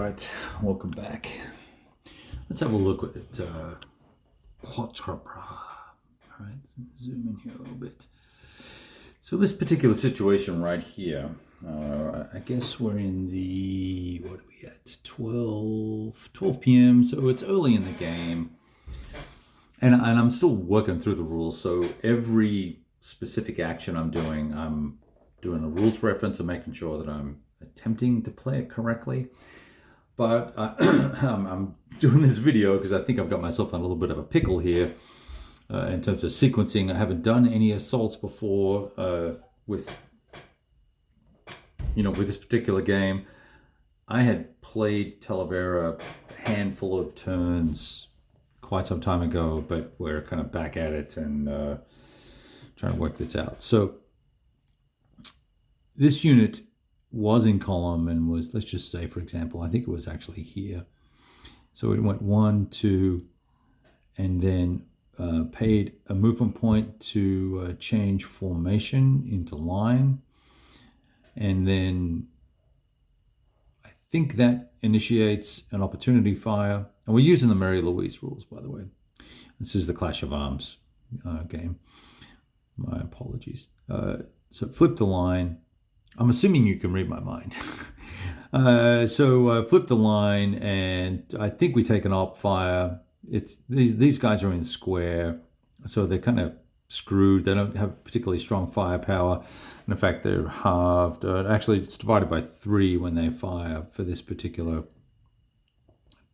right, welcome back. Let's have a look at Quatre Bras. All right, zoom in here a little bit. So this particular situation right here, I guess we're in the, what are we at, 12 p.m., so it's early in the game. And I'm still working through the rules, so every specific action I'm doing a rules reference and making sure that I'm attempting to play it correctly. But I'm doing this video because I think I've got myself in a little bit of a pickle here in terms of sequencing. I haven't done any assaults before with this particular game. I had played Talavera a handful of turns quite some time ago, but we're kind of back at it and trying to work this out. So this unit was in column and was, let's just say, for example, I think it was actually here. So it went 1, 2, and then paid a movement point to change formation into line. And then I think that initiates an opportunity fire. And we're using the Mary Louise rules, by the way. This is the Clash of Arms game. My apologies. So flip the line. I'm assuming you can read my mind. So flip the line, and I think we take an op fire. It's these guys are in square, so they're kind of screwed. They don't have particularly strong firepower. And in fact, they're halved. Actually, it's divided by 3 when they fire for this particular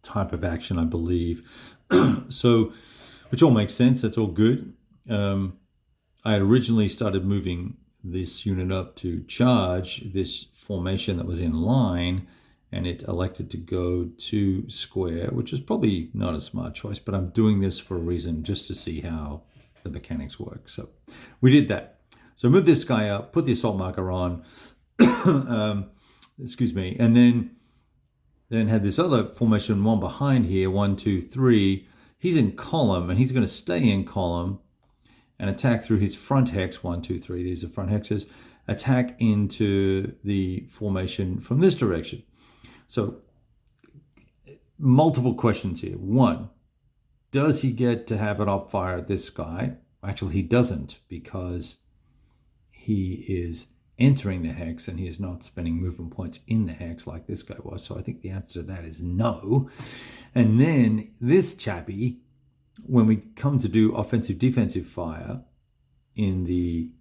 type of action, I believe. So, which all makes sense. That's all good. I had originally started moving this unit up to charge this formation that was in line, and it elected to go to square, which is probably not a smart choice, but I'm doing this for a reason, just to see how the mechanics work. So we did that. So move this guy up, put the assault marker on, excuse me, and then had this other formation one behind here, 1, 2, 3. He's in column, and he's going to stay in column and attack through his front hex, 1, 2, 3, these are front hexes, attack into the formation from this direction. So multiple questions here. 1, does he get to have an op fire at this guy? Actually, he doesn't, because he is entering the hex and he is not spending movement points in the hex like this guy was. So I think the answer to that is no. And then this chappie, when we come to do offensive defensive fire in the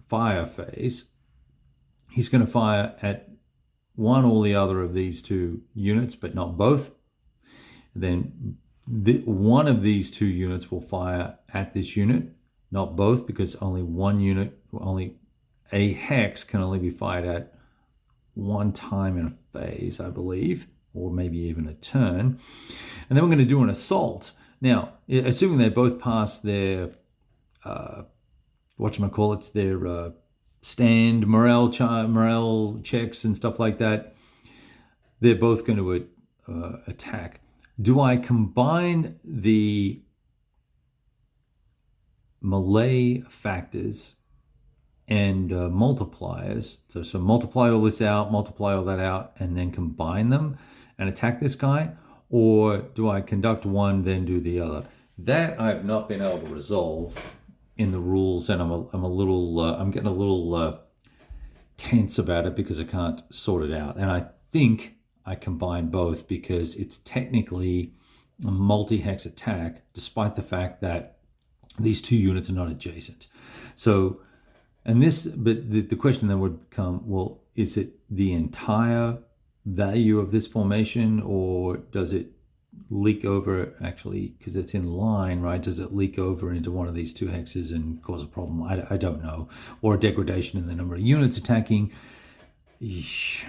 fire phase, he's going to fire at one or the other of these 2 units, but not both. Then one of these 2 units will fire at this unit, not both, because only one unit, only a hex can only be fired at one time in a phase, I believe, or maybe even a turn. And then we're going to do an assault. Now, assuming they both pass their, their stand, morale checks and stuff like that, they're both going to attack. Do I combine the melee factors and multipliers? So multiply all this out, multiply all that out, and then combine them and attack this guy? Or do I conduct one, then do the other? That I've not been able to resolve in the rules, and I'm getting a little tense about it because I can't sort it out. And I think I combine both because it's technically a multi-hex attack, despite the fact that these 2 units are not adjacent. So, but the question then would come, well, is it the entire value of this formation, or does it leak over, actually, because it's in line, right? Does it leak over into one of these 2 hexes and cause a problem? I don't know. Or a degradation in the number of units attacking. Eesh.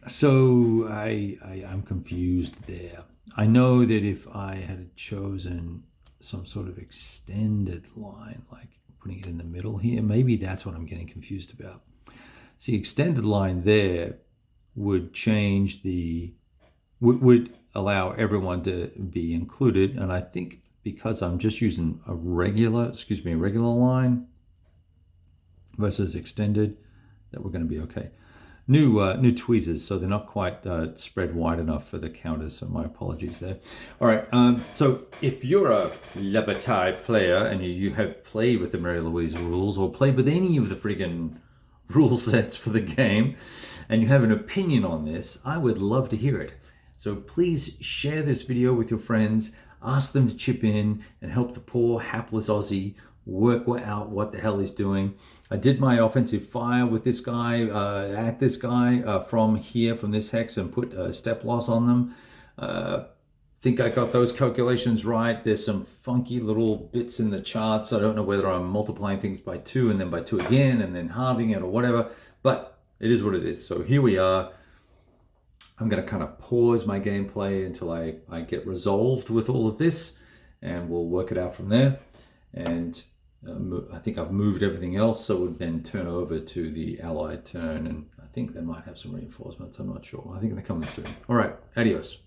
So I'm confused there. I know that if I had chosen some sort of extended line, like putting it in the middle here, maybe that's what I'm getting confused about. See, extended line there would change would allow everyone to be included. And I think because I'm just using a regular line versus extended, that we're going to be okay. new tweezers, so they're not quite spread wide enough for the counters. So my apologies there. All right. So if you're a La Bataille player and you have played with the Mary Louise rules or played with any of the friggin' rule sets for the game, and you have an opinion on this, I would love to hear it. So please share this video with your friends. Ask them to chip in and help the poor hapless Aussie work out what the hell he's doing. I did my offensive fire with this guy, at this guy from here, from this hex, and put a step loss on them. Think I got those calculations right. There's some funky little bits in the charts. I don't know whether I'm multiplying things by 2 and then by 2 again and then halving it or whatever, but it is what it is. So here we are. I'm going to kind of pause my gameplay until I get resolved with all of this, and we'll work it out from there. And I think I've moved everything else, so we'll then turn over to the allied turn, and I think they might have some reinforcements. I'm not sure. I think they're coming soon. All right, adios.